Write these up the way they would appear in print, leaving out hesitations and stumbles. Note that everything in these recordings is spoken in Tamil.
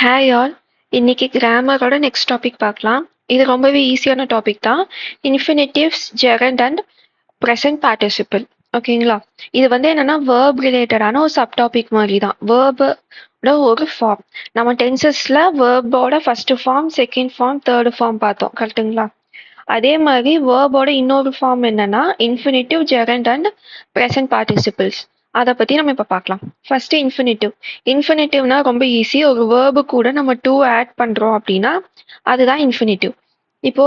Hi all. இன்னைக்கு கிராமரோட நெக்ஸ்ட் டாபிக் பார்க்கலாம். இது ரொம்பவே ஈஸியான டாபிக் தான். இன்ஃபினிட்டிவ்ஸ், ஜெரண்ட் அண்ட் ப்ரெசன்ட் பார்ட்டிசிபிள். ஓகேங்களா? இது என்னன்னா வேர்ப் ரிலேட்டடான ஒரு சப் டாபிக் மாதிரி தான். வேர்போட ஒரு ஃபார்ம். நம்ம டென்சஸ்ல வேர்போட first form, second form, third form பார்த்தோம். கரெக்டுங்களா? அதே மாதிரி வேர்போட இன்னொரு ஃபார்ம் என்னன்னா infinitive, gerund and present participles. அதை பத்தி நம்ம இப்ப பார்க்கலாம். First infinitive. இன்ஃபினிட்டிவ்னா ரொம்ப ஈஸி. ஒரு வேர்பு கூட நம்ம டூ ஆட் பண்றோம் அப்படின்னா அதுதான் இன்ஃபினிட்டிவ். இப்போ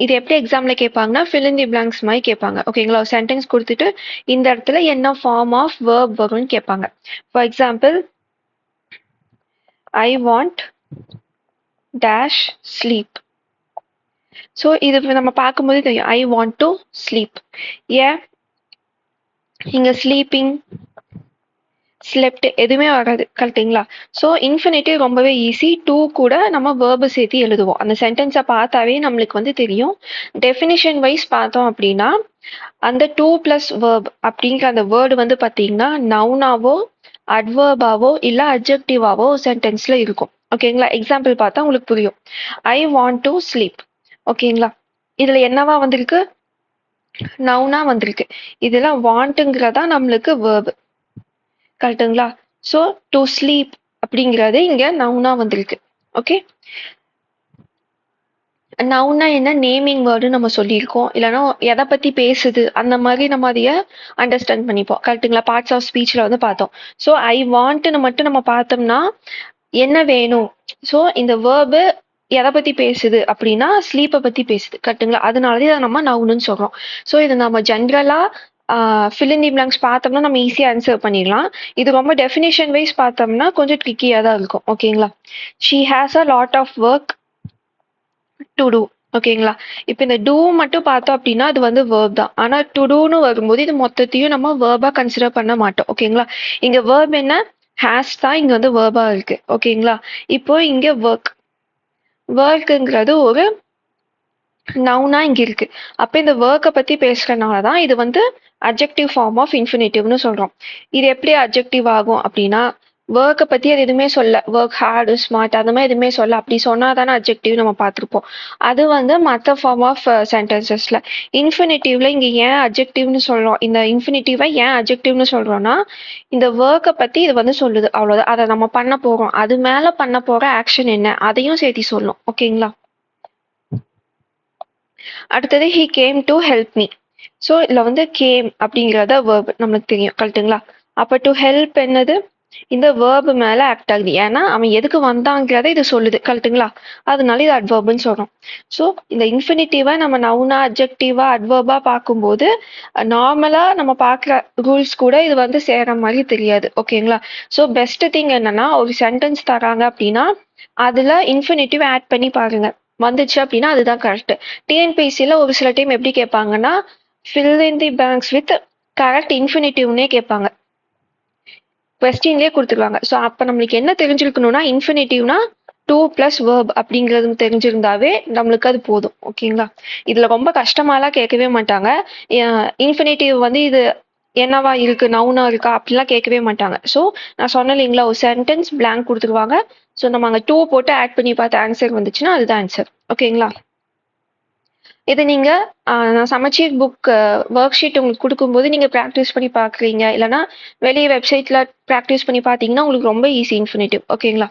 இது எப்படி எக்ஸாம்ல கேட்பாங்கன்னா ஃபில் இன் தி பிளாங்க்ஸ் மாதிரி கேட்பாங்க. ஓகேங்களா? ஒரு சென்டென்ஸ் கொடுத்துட்டு இந்த இடத்துல என்ன ஃபார்ம் ஆஃப் வேர்ப் வரும்னு கேட்பாங்க. For example, I want dash sleep. So இது நம்ம பார்க்கும்போது தெரியும், ஐ வாண்ட் டு ஸ்லீப். ஏன் இங்க ஸ்லீப்பிங், ஸ்லெப்ட் எதுவுமே வராது. கரெக்டுங்களா? ஸோ இன்ஃபினிட்டிவ் ரொம்பவே ஈஸி. டூ கூட நம்ம வேர்பை சேர்த்து எழுதுவோம். அந்த சென்டென்ஸை பார்த்தாவே நம்மளுக்கு தெரியும். டெஃபினிஷன் வைஸ் பார்த்தோம் அப்படின்னா அந்த டூ பிளஸ் வேர்ப் அப்படிங்கிற அந்த வேர்டு பார்த்தீங்கன்னா நவுனாவோ அட்வர்பாவோ இல்லை அட்ஜெக்டிவாவோ சென்டென்ஸ்ல இருக்கும். ஓகேங்களா? எக்ஸாம்பிள் பார்த்தா உங்களுக்கு புரியும். I want to sleep. ஓகேங்களா? இதுல என்னவா வந்திருக்கு? நவுனா வந்திருக்கு. இதுல வாண்ட்டுங்கிறதா நம்மளுக்கு வேர்பு. கரெக்டுங்களா? ஸோ டு ஸ்லீப் அப்படிங்கிறது இங்க நவுனா வந்திருக்கு. ஓகே, நவுனா என்ன, நேமிங் வேர்டு நம்ம சொல்லியிருக்கோம். இல்லைன்னா எதை பத்தி பேசுது அந்த மாதிரி நம்ம அதைய அண்டர்ஸ்டாண்ட் பண்ணிப்போம். கரெக்டுங்களா? பார்ட்ஸ் ஆஃப் ஸ்பீச்ல பார்த்தோம். ஸோ ஐ வாண்ட்னு மட்டும் நம்ம பார்த்தோம்னா என்ன வேணும். ஸோ இந்த வேர்பு எதை பத்தி பேசுது அப்படின்னா ஸ்லீப்பை பத்தி பேசுது. கரெக்டுங்களா? அதனாலதான் இதை நம்ம நவுன்னு சொல்றோம். ஸோ இது நம்ம ஜென்ரலா ஃபில் இன் தி பிளாங்க்ஸ் பார்த்தோம்னா நம்ம ஈஸியாக ஆன்சர் பண்ணிடலாம். இது ரொம்ப டெஃபினேஷன் வைஸ் பார்த்தோம்னா கொஞ்சம் ட்ரிக்கியாக தான் இருக்கும். ஓகேங்களா? She has a lot of work to do. ஓகேங்களா? இப்போ இந்த டூ மட்டும் பார்த்தோம் அப்படின்னா அது வேர்ப் தான். ஆனால் டு டூன்னு வரும்போது இது மொத்தத்தையும் நம்ம வேர்பா கன்சிடர் பண்ண மாட்டோம். ஓகேங்களா? இங்க வேர்ப் என்ன, ஹேஸ் தான் இங்க வேர்பா இருக்கு. ஓகேங்களா? இப்போ இங்க ஒர்க்குங்கிறது ஒரு நவுனா இங்க இருக்கு. அப்ப இந்த ஒர்க்கை பத்தி பேசுறதுனாலதான் இது அட்ஜெக்டிவ் ஃபார்ம் ஆஃப் இன்ஃபினிட்டிவ்னு சொல்றோம். இது எப்படி அட்ஜெக்டிவ் ஆகும் அப்படின்னா ஒர்க்கை பத்தி அது எதுவுமே சொல்ல, ஒர்க் ஹார்டு, ஸ்மார்ட் அந்த மாதிரி எதுவுமே சொல்ல. அப்படி சொன்னாதானே அட்ஜெக்டிவ் நம்ம பார்த்துருப்போம். அது மற்ற ஃபார்ம் ஆஃப் சென்டென்சஸ்ல. இன்ஃபினிட்டிவ்ல இங்க ஏன் அட்ஜெக்டிவ்னு சொல்றோம், இந்த இன்ஃபினிட்டிவை ஏன் அட்ஜெக்டிவ்னு சொல்றோம்னா இந்த ஒர்க்கை பத்தி இது சொல்லுது, அவ்வளவுதான். அதை நம்ம பண்ண போறோம், அது மேல பண்ண போற ஆக்ஷன் என்ன அதையும் சேர்த்து சொல்லும். ஓகேங்களா? அடுத்தது he came to help me. So இதுல கேம் அப்படிங்கிறத வேர்ப் நம்மளுக்கு தெரியும். கரெக்டுங்களா? அப்ப டு ஹெல்ப் என்னது, இந்த வேர்பு மேல ஆக்ட் ஆகுது. ஏன்னா அவன் எதுக்கு வந்தாங்கிறத இது சொல்லுது. கரெக்டுங்களா? அதனால இது அட்வர்ப்னு சொல்றோம். ஸோ இந்த இன்ஃபினிட்டிவா நம்ம நவுனா, அட்ஜெக்டிவா, அட்வர்பா பார்க்கும்போது நார்மலா நம்ம பார்க்குற ரூல்ஸ் கூட இது சேர மாதிரி தெரியாது. ஓகேங்களா? ஸோ பெஸ்ட் திங் என்னன்னா ஒரு சென்டென்ஸ் தராங்க அப்படின்னா அதுல இன்ஃபினிட்டிவ் ஆட் பண்ணி பாருங்க. வந்துச்சு அப்படின்னா அதுதான் கரெக்ட். டிஎன்பிஎஸ்சியில் ஒரு சில டைம் எப்படி கேட்பாங்கன்னா fill in the blanks with correct இன்ஃபினிட்டிவ்னே கேட்பாங்க. கொஸ்டின்லேயே கொடுத்துருவாங்க. ஸோ அப்போ நம்மளுக்கு என்ன தெரிஞ்சிருக்கணும்னா இன்ஃபினிட்டிவ்னா டூ பிளஸ் வேர்ப் அப்படிங்கிறது தெரிஞ்சிருந்தாவே நம்மளுக்கு அது போதும். ஓகேங்களா? இதுல ரொம்ப கஷ்டமாலாம் கேட்கவே மாட்டாங்க. இன்ஃபினிட்டிவ் இது என்னவா இருக்கு, நவுனா இருக்கா அப்படிலாம் கேட்கவே மாட்டாங்க. ஸோ நான் சொன்னேன் இல்லைங்களா, ஒரு சென்டென்ஸ் பிளாங்க் கொடுத்துருவாங்க. ஸோ நம்ம அங்கே டூ போட்டு ஆட் பண்ணி பார்த்து ஆன்சர் வந்துச்சுன்னா அதுதான் ஆன்சர். ஓகேங்களா? இது நீங்க நான் சமச்சீர் புக் ஒர்க் ஷீட் உங்களுக்கு கொடுக்கும்போது நீங்க ப்ராக்டிஸ் பண்ணி பார்க்குறீங்க, இல்லைன்னா வெளியே வெப்சைட்ல ப்ராக்டிஸ் பண்ணி பார்த்தீங்கன்னா உங்களுக்கு ரொம்ப ஈஸி இன்ஃபினிட்டிவ். ஓகேங்களா?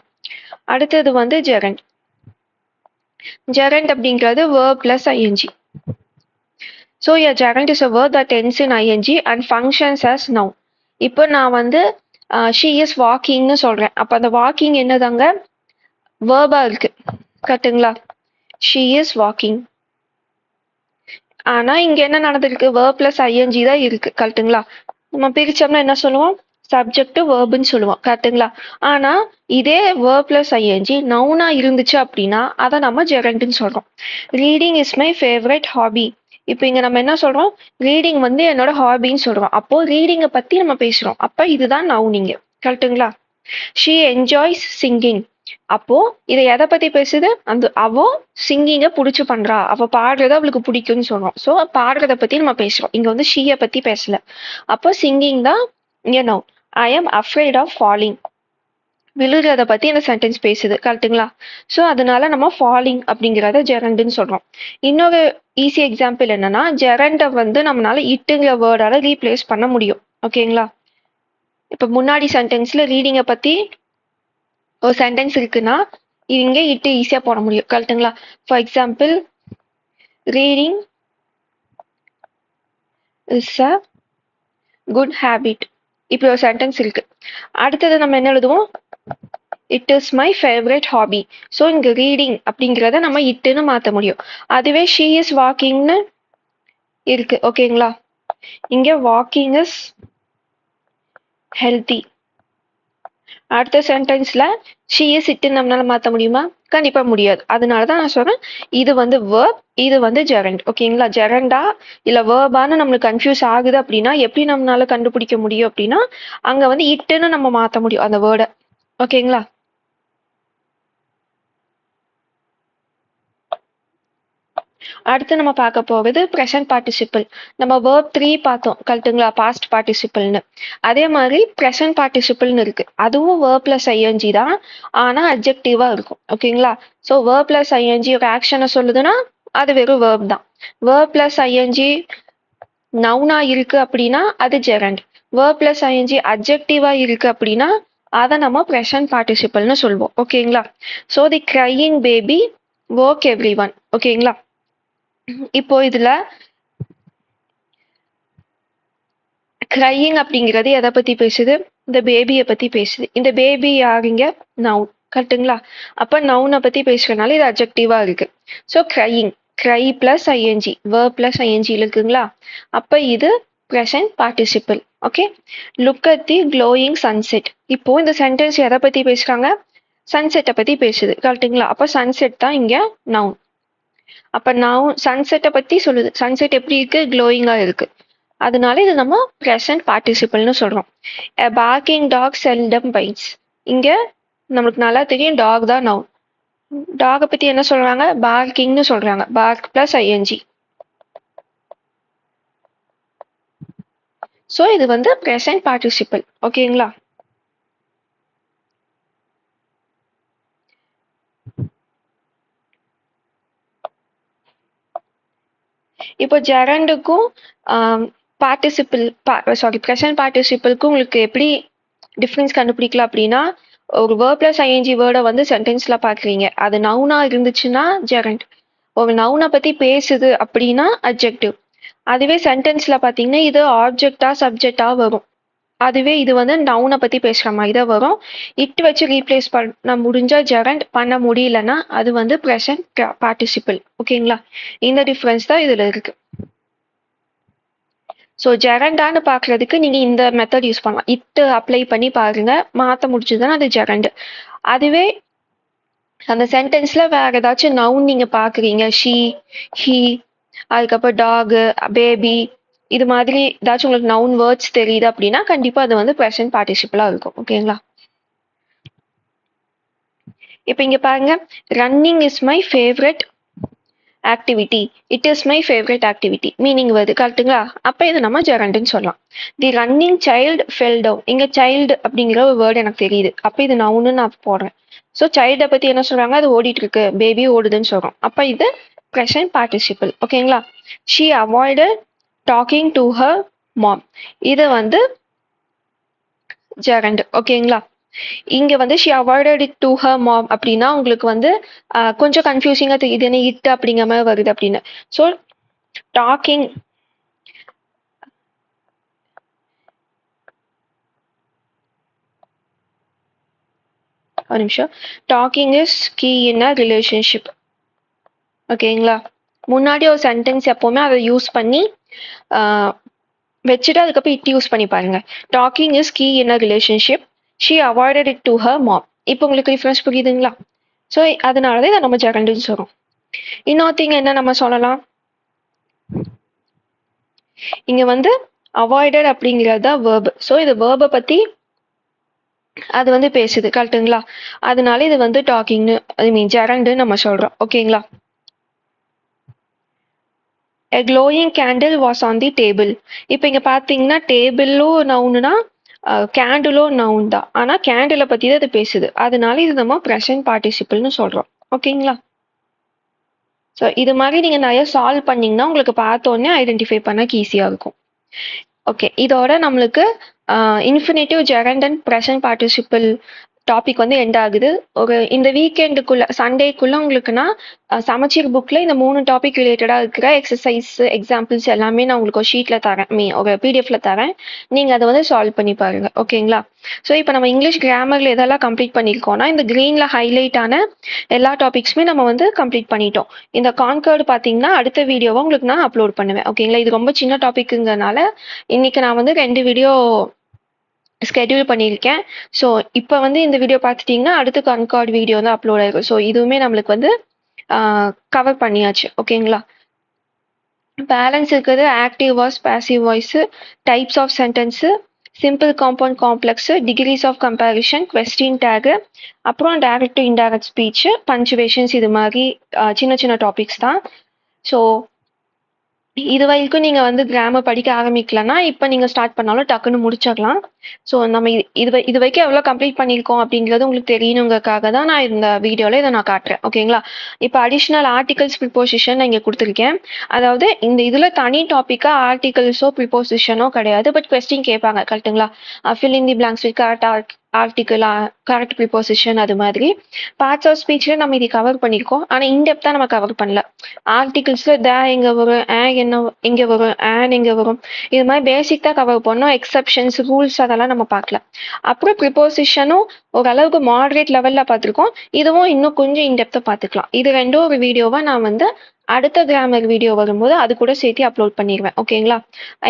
அடுத்தது ஜெரண்ட். ஜெரண்ட் அப்படிங்கிறது verb plus ing. So a gerund is a verb that ends in ing and functions as noun. இப்போ நான் she is walkingனு சொல்றேன். அப்ப அந்த வாக்கிங் என்னதாங்க, வேர்பா இருக்கு. கரெக்டுங்களா? she is walking. ஆனா இங்க என்ன நடந்திருக்கு, verb plus ing தான் இருக்கு. கரெக்டுங்களா? நம்ம பிரிச்சோம்னா என்ன சொல்லுவோம், சப்ஜெக்ட் வேர்புன்னு சொல்லுவோம். கரெக்டுங்களா? ஆனா இதே verb plus ing நவுனா இருந்துச்சு அப்படின்னா அதை நம்ம ஜெரண்ட்னு சொல்றோம். Reading is my favourite hobby. இப்போ இங்க நம்ம என்ன சொல்றோம், ரீடிங் என்னோட ஹாபின்னு சொல்றோம். அப்போ ரீடிங்கை பத்தி நம்ம பேசுறோம். அப்ப இதுதான் நவுனிங்க. கரெக்டுங்களா? She enjoys singing. அப்போ இதை எதை பத்தி பேசுது, அவ சிங்கிங்க புடிச்சு பண்றா, அவ பாடுறது அவளுக்கு பிடிக்கும்னு சொல்றோம். ஸோ பாடுறத பத்தி நம்ம பேசுறோம். இங்க ஷீயை பத்தி பேசல. அப்போ சிங்கிங் தான் இங்க noun. I am afraid of falling. விழுறத பத்தி இந்த சென்டென்ஸ் பேசுது கரெக்ட்டுங்களா? ஸோ அதனால நம்ம ஃபாலிங் அப்படிங்கிறத ஜெரண்டுன்னு சொல்றோம். இன்னொரு ஈஸி எக்ஸாம்பிள் என்னன்னா ஜெரண்டை வந்து நம்மளால இட்டுங்கிற வேர்டால ரீப்ளேஸ் பண்ண முடியும். ஓகேங்களா? இப்போ முன்னாடி சென்டென்ஸ்ல ரீடிங்கை பத்தி ஒரு சென்டென்ஸ் இருக்குன்னா இங்க இட்டு ஈஸியா போட முடியும் கரெக்ட்டுங்களா? For example reading is a good habit. இப்படி ஒரு சென்டென்ஸ் இருக்கு. அடுத்தது நம்ம என்ன எழுதுவோம்? It is my favourite hobby. So இங்க ரீடிங் அப்படிங்கிறத நம்ம இட்டுன்னு மாற்ற முடியும். அதுவே ஷீ இஸ் வாக்கிங்னு இருக்கு. ஓகேங்களா? இங்க வாக்கிங் இஸ் ஹெல்தி. அடுத்த சென்டென்ஸ்ல ஷீ இஸ் இட்டுன்னு நம்மளால மாற்ற முடியுமா? கண்டிப்பா முடியாது. அதனால தான் நான் சொல்றேன் இது வந்து வேர்ப், இது வந்து ஜெரண்ட். ஓகேங்களா? ஜெரண்டா இல்ல வேர்பான்னு நம்மளுக்கு கன்ஃபியூஸ் ஆகுது அப்படின்னா எப்படி நம்மளால கண்டுபிடிக்க முடியும் அப்படின்னா அங்க வந்து இட்டுன்னு நம்ம மாற்ற முடியும் அந்த வேர்டை. ஓகேங்களா? அடுத்து நம்ம பார்க்க போகிறது ப்ரெசன்ட் பார்ட்டிசிபிள். நம்ம வேர்ப் 3 பார்த்தோம் கரெக்ட்டுங்களா? பாஸ்ட் பார்ட்டிசிபிள்னு. அதே மாதிரி ப்ரெசன்ட் பார்ட்டிசிபிள்னு இருக்கு. அதுவும் வேர்ப் பிளஸ் ஐஎன்ஜி தான், ஆனா அட்ஜெக்டிவா இருக்கும். ஓகேங்களா? ஸோ வேர்ப் பிளஸ் ஐஎன்ஜி ஒரு ஆக்ஷனை சொல்லுதுன்னா அது வெறும் வேர்ப் தான். வேர்ப் பிளஸ் ஐஎன்ஜி நவுனா இருக்கு அப்படின்னா அது ஜெரண்ட். வேர்ப் பிளஸ் ஐஎன்ஜி அட்ஜெக்டிவா இருக்கு அப்படின்னா அதை நம்ம ப்ரெசன்ட் பார்ட்டிசிபிள்னு சொல்வோம். ஓகேங்களா? So the crying baby woke everyone. ஓகேங்களா? இப்போ இதுல கிரையிங் அப்படிங்கிறது எதை பத்தி பேசுது? இந்த பேபியை பத்தி பேசுது. இந்த பேபி யாருங்க? நவுன். கரெக்ட்டுங்களா? அப்ப நவுனை பத்தி பேசுறதுனால இது அட்ஜெக்டிவா இருக்கு. So crying, cry plus ING, verb plus ING இருக்குங்களா? அப்ப இது present participle. Okay. Look at the glowing sunset. இப்போ இந்த சென்டென்ஸ் எதை பத்தி பேசுறாங்க? சன்செட்டை பத்தி பேசுது. கரெக்ட்டுங்களா? அப்ப சன்செட் தான் இங்க நவுன். அப்ப நவுன் சன்செட்டை பத்தி சொல்லுது. சன்செட் எப்படி இருக்கு? க்ளோயிங்கா இருக்கு. அதனால இது நம்ம ப்ரெசன்ட் பார்ட்டிசிபிள்னு சொல்றோம். A barking dog seldom bites. இங்க நமக்கு நல்லா தெரியும் டாக் தான் நவுன். டாகை பத்தி என்ன சொல்றாங்க? பார்க்கிங்னு சொல்றாங்க. Park plus ING. ஸோ இது வந்து ப்ரெசன்ட் பார்ட்டிசிபிள். ஓகேங்களா? இப்போ ஜெரண்டுக்கும் பார்ட்டிசிபிள் ப்ரெசன்ட் பார்ட்டிசிபிளுக்கும் உங்களுக்கு எப்படி டிஃப்ரென்ஸ் கண்டுபிடிக்கலாம் அப்படின்னா ஒரு வேர்ப் பிளஸ் ஐஎன்ஜி வேர்டை வந்து சென்டென்ஸ்ல பாக்குறீங்க. அது நவுனா இருந்துச்சுன்னா ஜெரண்ட். ஒரு நவுனை பத்தி பேசுது அப்படின்னா அட்ஜெக்டிவ். அதுவே சென்டென்ஸ்ல பாத்தீங்கன்னா இது ஆப்ஜெக்டா சப்ஜெக்டா வரும். அதுவே இது வந்து நவுனை பத்தி பேசுற மாதிரி தான் வரும். இட் வச்சு ரீப்ளேஸ் பண்ண முடிஞ்சா ஜெரண்ட், பண்ண முடியலன்னா அது வந்து ப்ரெசன்ட் பார்ட்டிசிபிள். ஓகேங்களா? இந்த டிஃப்ரென்ஸ் தான் இதுல இருக்கு. ஸோ ஜெரண்டான்னு பார்க்கறதுக்கு நீங்க இந்த மெத்தட் யூஸ் பண்ணலாம். இட்டு அப்ளை பண்ணி பாருங்க, மாற்ற முடிச்சதுன்னா அது ஜெரண்டு. அதுவே அந்த சென்டென்ஸ்ல வேற ஏதாச்சும் நவுன் நீங்க பாக்குறீங்க, ஷீ, ஹீ, அதுக்கப்புறம் டாக், பேபி, இது மாதிரி ஏதாச்சும் உங்களுக்கு நவுன் வேர்ட்ஸ் தெரியுது அப்படின்னா கண்டிப்பா அது வந்து ப்ரெசன்ட் பார்ட்டிசிபிளா இருக்கும். ஓகேங்களா? இப்போ இங்க பாருங்க, running is my favourite activity, it is my favourite activity meaning வருது. கரெக்ட்டுங்களா? அப்ப இது நம்ம ஜெரண்டுன்னு சொல்லலாம். தி ரன்னிங் சைல்டு ஃபெல் டவுன். இங்க சைல்டு அப்படிங்கிற ஒரு வேர்டு எனக்கு தெரியுது. அப்ப இது நவுன்னு நான் போடுறேன். ஸோ சைல்டை பத்தி என்ன சொல்றாங்க? அது ஓடிட்டு இருக்கு, பேபி ஓடுதுன்னு சொல்றோம். அப்ப இது ப்ரெசன்ட் பார்ட்டிசிபிள். ஓகேங்களா? She avoided talking to her mom. இது வந்து ஜெரண்ட். ஓகேங்களா? இங்க வந்து she avoided it to her mom அப்படின்னா உங்களுக்கு வந்து கொஞ்சம் கன்ஃபியூசிங்கா தெரியுது, என்ன இட் அப்படிங்கிற மாதிரி வருது அப்படின்னு. ஸோ டாக்கிங் ஒரு நிமிஷம். Talking is key in a relationship. ஓகேங்களா? முன்னாடி ஒரு சென்டென்ஸ் எப்பவுமே அதை யூஸ் பண்ணி வச்சுட்டு அதுக்கப்புறம் இட் யூஸ் பண்ணி பாருங்க. Talking is key in a relationship, she avoided it to her mom. இப்போ உங்களுக்கு டிஃபரன்ஸ் புரியுதுங்களா? ஸோ அதனாலதான் இதை நம்ம ஜெரண்டுன்னு சொல்றோம். இன்னொருத்திங்க என்ன நம்ம சொல்லலாம்? இங்க வந்து அவாய்டட் அப்படிங்கிறது தான் வேர்பு. ஸோ இது வேர்பை பத்தி அது வந்து பேசுது. கரெக்ட்டுங்களா? அதனால இது வந்து டாக்கிங்னு ஐ மீன் ஜெரண்டுன்னு நம்ம சொல்றோம். ஓகேங்களா? A glowing candle was on the table. இப்போ இங்க பாத்தீங்கன்னா டேபிளும் நவுனுனா கேண்டிலோ நவுன் தான். ஆனா கேண்டிலை பத்தி தான் இது பேசுது. அதனால இது நம்ம ப்ரெசன்ட் பார்ட்டிசிபிள்னு சொல்றோம். ஓகேங்களா? ஸோ இது மாதிரி நீங்க நிறைய சால்வ் பண்ணீங்கன்னா உங்களுக்கு பார்த்த உடனே ஐடென்டிஃபை பண்ண ஈஸியா இருக்கும். ஓகே, இதோட நம்மளுக்கு infinitive gerund and present participle topic வந்து எண்ட் ஆகுது. ஒரு இந்த வீக்கெண்டுக்குள்ள சண்டேக்குள்ள உங்களுக்குன்னா சமச்சீர் புக்ல இந்த 3 டாபிக் ரிலேட்டடா இருக்கிற எக்ஸசைஸ் எக்ஸாம்பிள்ஸ் எல்லாமே நான் உங்களுக்கு ஒரு ஷீட்ல தரேன், ஒரு பிடிஎஃப்ல தரேன். நீங்க அதை வந்து சால்வ் பண்ணி பாருங்க. ஓகேங்களா? ஸோ இப்போ நம்ம இங்கிலீஷ் கிராமர்ல எதெல்லாம் கம்ப்ளீட் பண்ணியிருக்கோம்னா இந்த கிரீன்ல ஹைலைட் ஆன எல்லா டாபிக்ஸுமே நம்ம வந்து கம்ப்ளீட் பண்ணிட்டோம். இந்த கான்கர்டு பார்த்தீங்கன்னா அடுத்த வீடியோவை உங்களுக்கு நான் அப்லோட் பண்ணுவேன். ஓகேங்களா? இது ரொம்ப சின்ன டாபிக்குங்கிறனால இன்னைக்கு நான் வந்து 2 வீடியோ ஸ்கெடியூல் பண்ணியிருக்கேன். ஸோ இப்போ வந்து இந்த வீடியோ பார்த்துட்டிங்கன்னா அடுத்து கான்கார்ட் வீடியோ வந்து அப்லோட் ஆகிருக்கும். ஸோ இதுவுமே நம்மளுக்கு வந்து கவர் பண்ணியாச்சு. ஓகேங்களா? பேலன்ஸ் இருக்கிறது active voice, passive voice, types of sentence, simple compound complex, degrees of comparison, question tag, அப்புறம் direct to indirect speech, punctuations, இது மாதிரி சின்ன சின்ன டாபிக்ஸ் தான். ஸோ இது வரைக்கும் நீங்க வந்து கிராமர் படிக்க ஆரம்பிக்கலன்னா இப்போ நீங்க ஸ்டார்ட் பண்ணாலும் டக்குன்னு முடிச்சிடலாம். ஸோ நம்ம இது வரைக்கும் எவ்வளோ கம்ப்ளீட் பண்ணியிருக்கோம் அப்படிங்கிறது உங்களுக்கு தெரியணுங்கிறதுக்காக தான் நான் இந்த வீடியோவில் இதை நான் காட்டுறேன். ஓகேங்களா? இப்போ அடிஷ்னல் ஆர்டிகல்ஸ் ப்ரிப்போசிஷன் நான் இங்கே கொடுத்துருக்கேன். அதாவது இந்த இதில் தனி டாப்பிக்காக ஆர்டிகல்ஸோ ப்ரிப்போசிஷனோ கிடையாது. பட் கொஸ்டின் கேட்பாங்க. கரெக்டுங்களா? Fill in the blanks with correct article, correct preposition, அது மாதிரி பார்ட்ஸ் ஆஃப் ஸ்பீச்சில் நம்ம இது கவர் பண்ணியிருக்கோம். ஆனால் இன்டெப்த்தாக நம்ம கவர் பண்ணல. ஆர்டிகிள்ஸில் த எங்கே வரும், என்ன எங்கே வரும், எங்கே வரும், இது மாதிரி பேசிக் தான் கவர் பண்ணோம். எக்ஸப்ஷன்ஸ், ரூல்ஸ் அதெல்லாம் நம்ம பார்க்கல. அப்புறம் ப்ரிப்போசிஷனும் ஓரளவுக்கு மாடரேட் லெவலில் பார்த்துருக்கோம். இதுவும் இன்னும் கொஞ்சம் இன்டெப்த்தாக பார்த்துக்கலாம். இது ரெண்டும் ஒரு வீடியோவை நான் வந்து அடுத்த கிராமர் வீடியோ வரும்போது அது கூட சேர்த்து அப்லோட் பண்ணிடுவேன். ஓகேங்களா?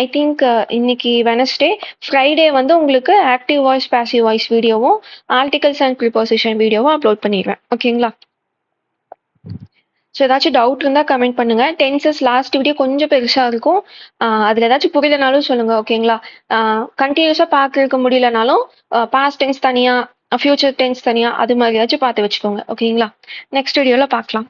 ஐ திங்க் இன்னைக்கு வெனஸ்டே, ஃப்ரைடே வந்து உங்களுக்கு ஆக்டிவ் வாய்ஸ், பேசிவ் வாய்ஸ் வீடியோவும் ஆர்டிகல்ஸ் அண்ட் ப்ரிப்போசிஷன் வீடியோவும் அப்லோட் பண்ணிடுவேன். ஓகேங்களா? ஸோ ஏதாச்சும் டவுட் இருந்தால் கமெண்ட் பண்ணுங்க. டென்சஸ் லாஸ்ட் வீடியோ கொஞ்சம் பெருசாக இருக்கும். அதில் ஏதாச்சும் புரியலனாலும் சொல்லுங்க. ஓகேங்களா? கண்டினியூஸாக பார்க்க முடியலனாலும் பாஸ்ட் டென்ஸ் தனியாக, ஃபியூச்சர் டென்ஸ் தனியாக, அது மாதிரி ஏதாச்சும் பார்த்து வச்சுக்கோங்க. ஓகேங்களா? நெக்ஸ்ட் வீடியோவில் பார்க்கலாம்.